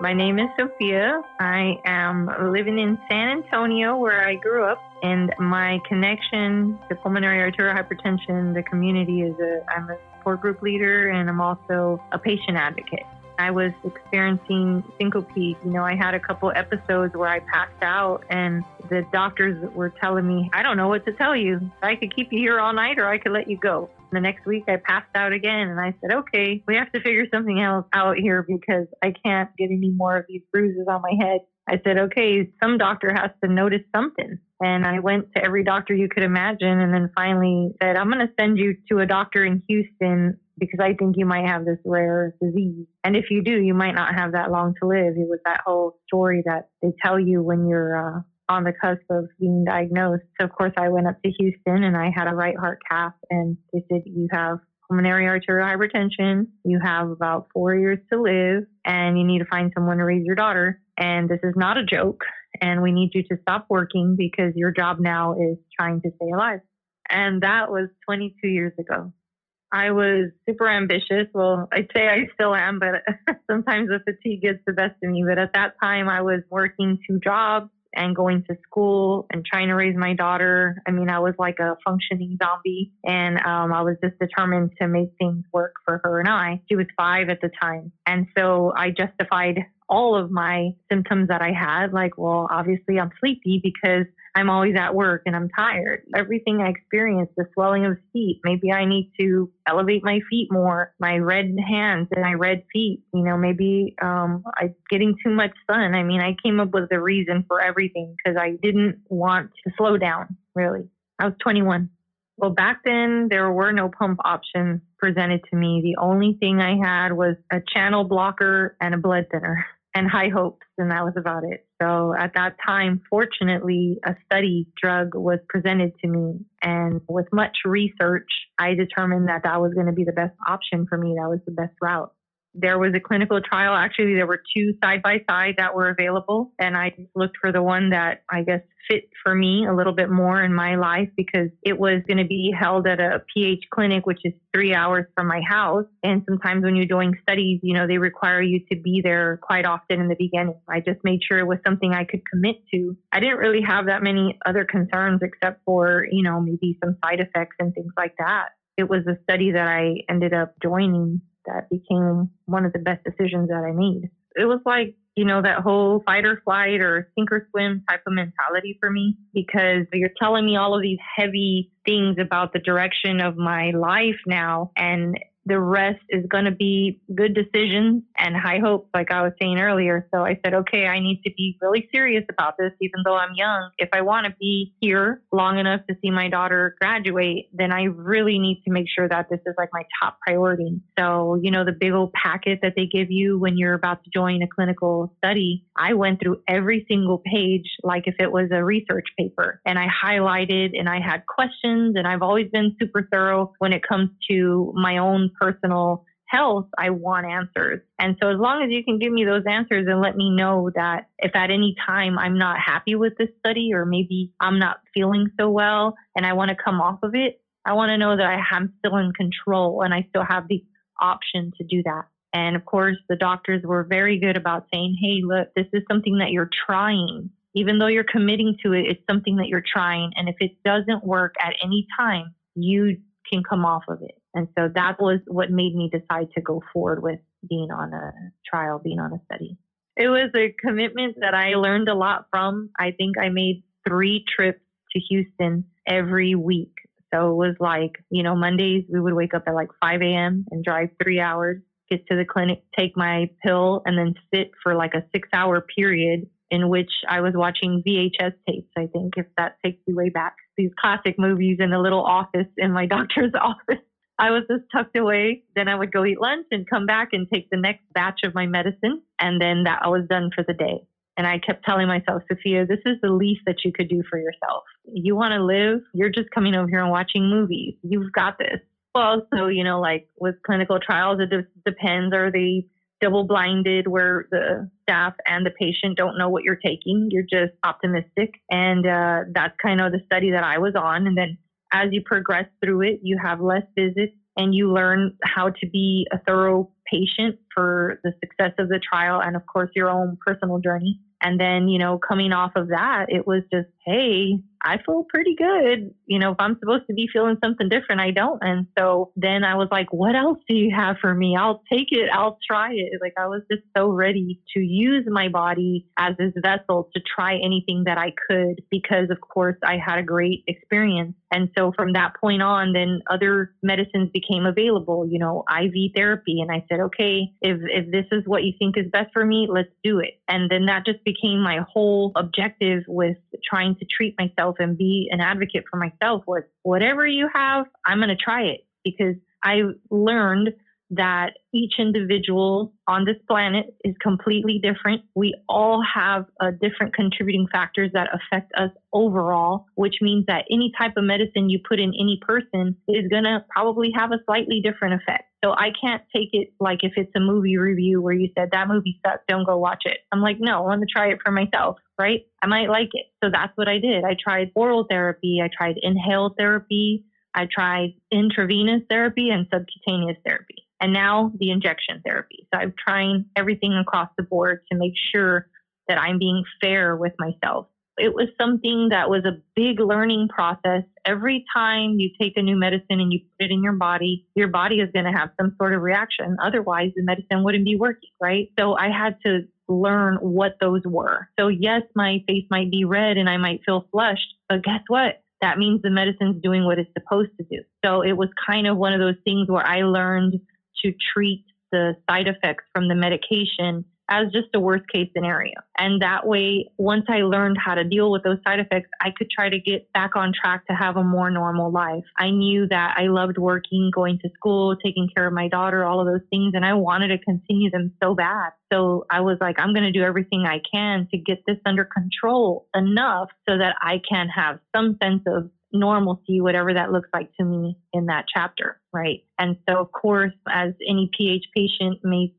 My name is Sophia. I am living in San Antonio, where I grew up, and my connection to pulmonary arterial hypertension, the community, I'm a support group leader, and I'm also a patient advocate. I was experiencing syncope. I had a couple episodes where I passed out, and the doctors were telling me, I don't know what to tell you. I could keep you here all night, or I could let you go. The next week I passed out again, and I said, okay, we have to figure something else out here because I can't get any more of these bruises on my head. I said, okay, some doctor has to notice something. And I went to every doctor you could imagine, and then finally said, I'm going to send you to a doctor in Houston because I think you might have this rare disease. And if you do, you might not have that long to live. It was that whole story that they tell you when you're on the cusp of being diagnosed. So, of course, I went up to Houston, and I had a right heart cath, and they said, you have pulmonary arterial hypertension, you have about 4 years to live, and you need to find someone to raise your daughter. And this is not a joke, and we need you to stop working because your job now is trying to stay alive. And that was 22 years ago. I was super ambitious. Well, I'd say I still am, but sometimes the fatigue gets the best of me. But at that time, I was working 2 jobs and going to school and trying to raise my daughter. I mean, I was like a functioning zombie, and I was just determined to make things work for her and I. She was 5 at the time. And so I justified all of my symptoms that I had, like, well, obviously I'm sleepy because I'm always at work and I'm tired. Everything I experienced, the swelling of feet, maybe I need to elevate my feet more, my red hands and my red feet, maybe I'm getting too much sun. I mean, I came up with a reason for everything because I didn't want to slow down, really. I was 21. Well, back then, there were no pump options presented to me. The only thing I had was a channel blocker and a blood thinner and high hopes, and that was about it. So at that time, fortunately, a study drug was presented to me. And with much research, I determined that that was going to be the best option for me. That was the best route. There was a clinical trial. Actually, there were 2 side by side that were available. And I looked for the one that I guess fit for me a little bit more in my life because it was going to be held at a PH clinic, which is 3 hours from my house. And sometimes when you're doing studies, they require you to be there quite often in the beginning. I just made sure it was something I could commit to. I didn't really have that many other concerns except for, maybe some side effects and things like that. It was a study that I ended up joining that became one of the best decisions that I made. It was like, that whole fight or flight or sink or swim type of mentality for me, because you're telling me all of these heavy things about the direction of my life now, and the rest is going to be good decisions and high hopes, like I was saying earlier. So I said, okay, I need to be really serious about this, even though I'm young. If I want to be here long enough to see my daughter graduate, then I really need to make sure that this is like my top priority. So, the big old packet that they give you when you're about to join a clinical study, I went through every single page like if it was a research paper, and I highlighted and I had questions, and I've always been super thorough when it comes to my own personal health. I want answers. And so as long as you can give me those answers and let me know that if at any time I'm not happy with this study, or maybe I'm not feeling so well and I want to come off of it, I want to know that I'm still in control and I still have the option to do that. And of course, the doctors were very good about saying, hey, look, this is something that you're trying. Even though you're committing to it, it's something that you're trying. And if it doesn't work at any time, you can come off of it. And so that was what made me decide to go forward with being on a trial, being on a study. It was a commitment that I learned a lot from. I think I made 3 trips to Houston every week. So it was like, Mondays we would wake up at like 5 a.m. and drive 3 hours, get to the clinic, take my pill, and then sit for like a 6-hour period in which I was watching VHS tapes, I think, if that takes you way back. These classic movies in a little office in my doctor's office. I was just tucked away. Then I would go eat lunch and come back and take the next batch of my medicine. And then I was done for the day. And I kept telling myself, Sophia, this is the least that you could do for yourself. You want to live? You're just coming over here and watching movies. You've got this. Well, so, like with clinical trials, it just depends. Are they double-blinded where the staff and the patient don't know what you're taking? You're just optimistic. And that's kind of the study that I was on. And then as you progress through it, you have less visits and you learn how to be a thorough patient for the success of the trial and, of course, your own personal journey. And then, coming off of that, it was just, hey, I feel pretty good. If I'm supposed to be feeling something different, I don't. And so then I was like, what else do you have for me? I'll take it. I'll try it. Like, I was just so ready to use my body as this vessel to try anything that I could, because of course I had a great experience. And so from that point on, then other medicines became available, IV therapy. And I said, okay, if this is what you think is best for me, let's do it. And then that just became my whole objective with trying to treat myself and be an advocate for myself, was whatever you have, I'm going to try it, because I learned that each individual on this planet is completely different. We all have different contributing factors that affect us overall, which means that any type of medicine you put in any person is going to probably have a slightly different effect. So I can't take it like if it's a movie review where you said that movie sucks, don't go watch it. I'm like, no, I want to try it for myself, right? I might like it. So that's what I did. I tried oral therapy. I tried inhaled therapy. I tried intravenous therapy and subcutaneous therapy. And now the injection therapy. So I'm trying everything across the board to make sure that I'm being fair with myself. It was something that was a big learning process. Every time you take a new medicine and you put it in your body is going to have some sort of reaction. Otherwise, the medicine wouldn't be working, right? So I had to learn what those were. So yes, my face might be red and I might feel flushed, but guess what? That means the medicine's doing what it's supposed to do. So it was kind of one of those things where I learned to treat the side effects from the medication as just a worst case scenario. And that way, once I learned how to deal with those side effects, I could try to get back on track to have a more normal life. I knew that I loved working, going to school, taking care of my daughter, all of those things, and I wanted to continue them so bad. So I was like, I'm going to do everything I can to get this under control enough so that I can have some sense of normalcy, whatever that looks like to me in that chapter, right? And so, of course, as any PH patient may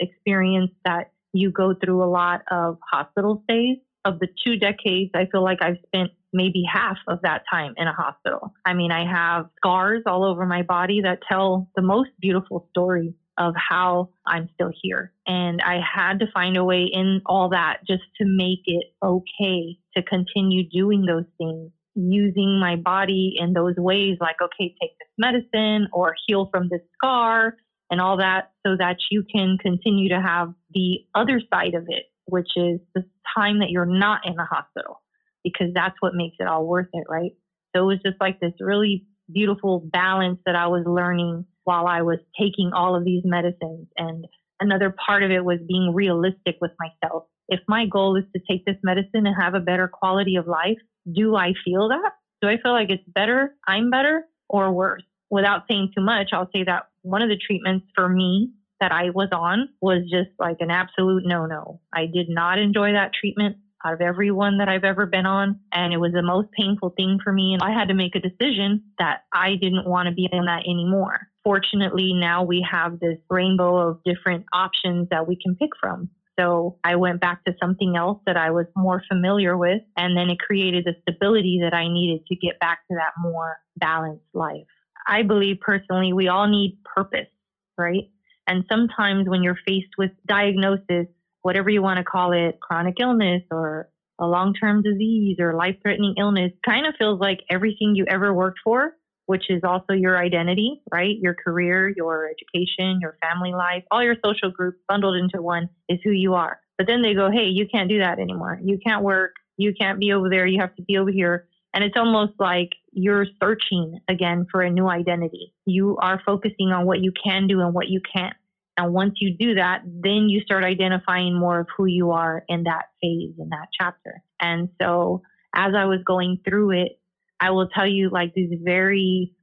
experience, that you go through a lot of hospital stays. Of the 2 decades, I feel like I've spent maybe half of that time in a hospital. I mean, I have scars all over my body that tell the most beautiful story of how I'm still here. And I had to find a way in all that just to make it okay to continue doing those things, using my body in those ways, like, okay, take this medicine or heal from this scar and all that, so that you can continue to have the other side of it, which is the time that you're not in the hospital, because that's what makes it all worth it, right? So it was just like this really beautiful balance that I was learning while I was taking all of these medicines. And another part of it was being realistic with myself. If my goal is to take this medicine and have a better quality of life, do I feel that? Do I feel like it's better, I'm better, or worse? Without saying too much, I'll say that one of the treatments for me that I was on was just like an absolute no-no. I did not enjoy that treatment out of every one that I've ever been on. And it was the most painful thing for me. And I had to make a decision that I didn't want to be on that anymore. Fortunately, now we have this rainbow of different options that we can pick from. So I went back to something else that I was more familiar with, and then it created the stability that I needed to get back to that more balanced life. I believe personally we all need purpose, right? And sometimes when you're faced with diagnosis, whatever you want to call it, chronic illness or a long-term disease or life-threatening illness, kind of feels like everything you ever worked for, which is also your identity, right? Your career, your education, your family life, all your social groups bundled into one is who you are. But then they go, hey, you can't do that anymore. You can't work. You can't be over there. You have to be over here. And it's almost like you're searching again for a new identity. You are focusing on what you can do and what you can't. And once you do that, then you start identifying more of who you are in that phase, in that chapter. And so as I was going through it, I will tell you like these very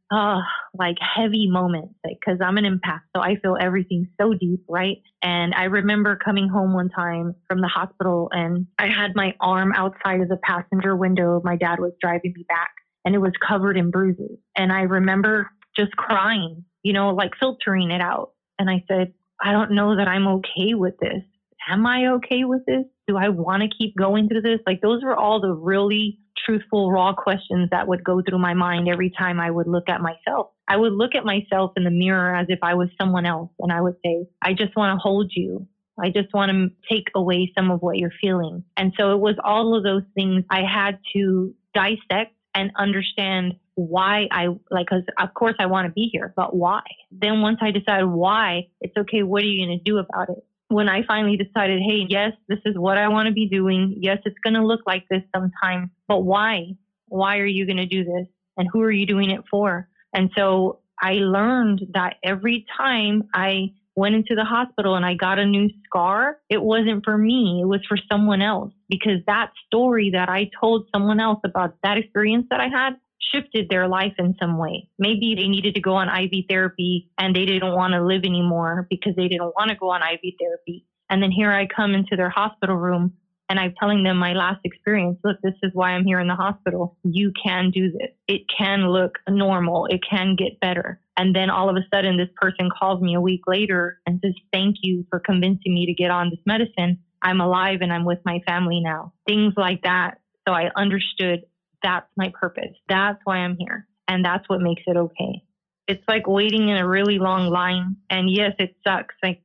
like heavy moments, because I'm an empath, so I feel everything so deep, right? And I remember coming home one time from the hospital and I had my arm outside of the passenger window. My dad was driving me back and it was covered in bruises. And I remember just crying, like filtering it out. And I said, I don't know that I'm okay with this. Am I okay with this? Do I want to keep going through this? Like those were all the really truthful, raw questions that would go through my mind every time I would look at myself. I would look at myself in the mirror as if I was someone else. And I would say, I just want to hold you. I just want to take away some of what you're feeling. And so it was all of those things I had to dissect and understand why because of course I want to be here, but why? Then once I decided why, it's okay, what are you going to do about it? When I finally decided, hey, yes, this is what I want to be doing. Yes, it's going to look like this sometimes, but why? Why are you going to do this? And who are you doing it for? And so I learned that every time I went into the hospital and I got a new scar, it wasn't for me. It was for someone else, because that story that I told someone else about that experience that I had shifted their life in some way. Maybe they needed to go on IV therapy and they didn't want to live anymore because they didn't want to go on IV therapy. And then here I come into their hospital room and I'm telling them my last experience. Look, this is why I'm here in the hospital. You can do this. It can look normal. It can get better. And then all of a sudden, this person calls me a week later and says, thank you for convincing me to get on this medicine. I'm alive and I'm with my family now. Things like that. So I understood that's my purpose. That's why I'm here. And that's what makes it okay. It's like waiting in a really long line. And yes, it sucks. Like,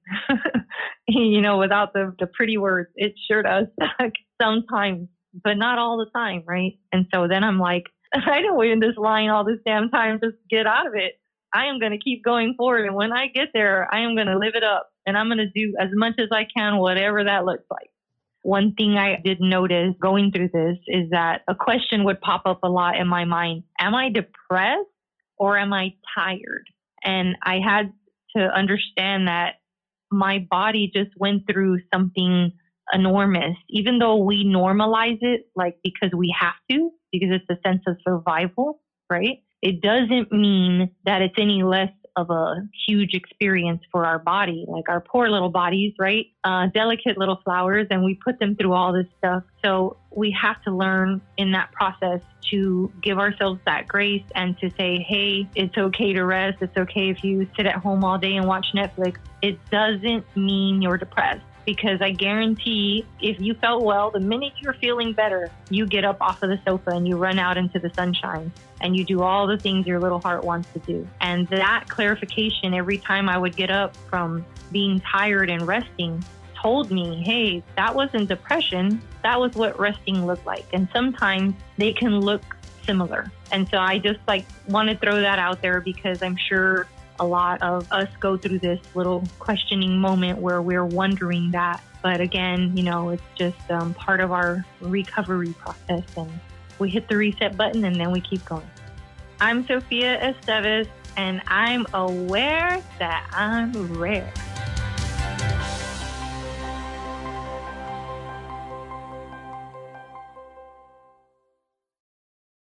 without the pretty words, it sure does suck sometimes, but not all the time, right? And so then I'm like, I didn't wait in this line all this damn time. Just get out of it. I am going to keep going forward. And when I get there, I am going to live it up. And I'm going to do as much as I can, whatever that looks like. One thing I did notice going through this is that a question would pop up a lot in my mind. Am I depressed or am I tired? And I had to understand that my body just went through something enormous, even though we normalize it, like because we have to, because it's a sense of survival, right? It doesn't mean that it's any less of a huge experience for our body, like our poor little bodies, right? Delicate little flowers, and we put them through all this stuff. So we have to learn in that process to give ourselves that grace and to say, hey, it's okay to rest. It's okay if you sit at home all day and watch Netflix. It doesn't mean you're depressed. Because I guarantee if you felt well, the minute you're feeling better, you get up off of the sofa and you run out into the sunshine and you do all the things your little heart wants to do. And that clarification every time I would get up from being tired and resting told me, hey, that wasn't depression. That was what resting looked like. And sometimes they can look similar. And so I just want to throw that out there because I'm sure a lot of us go through this little questioning moment where we're wondering that. But again, it's just part of our recovery process. And we hit the reset button and then we keep going. I'm Sophia Esteves, and I'm aware that I'm rare.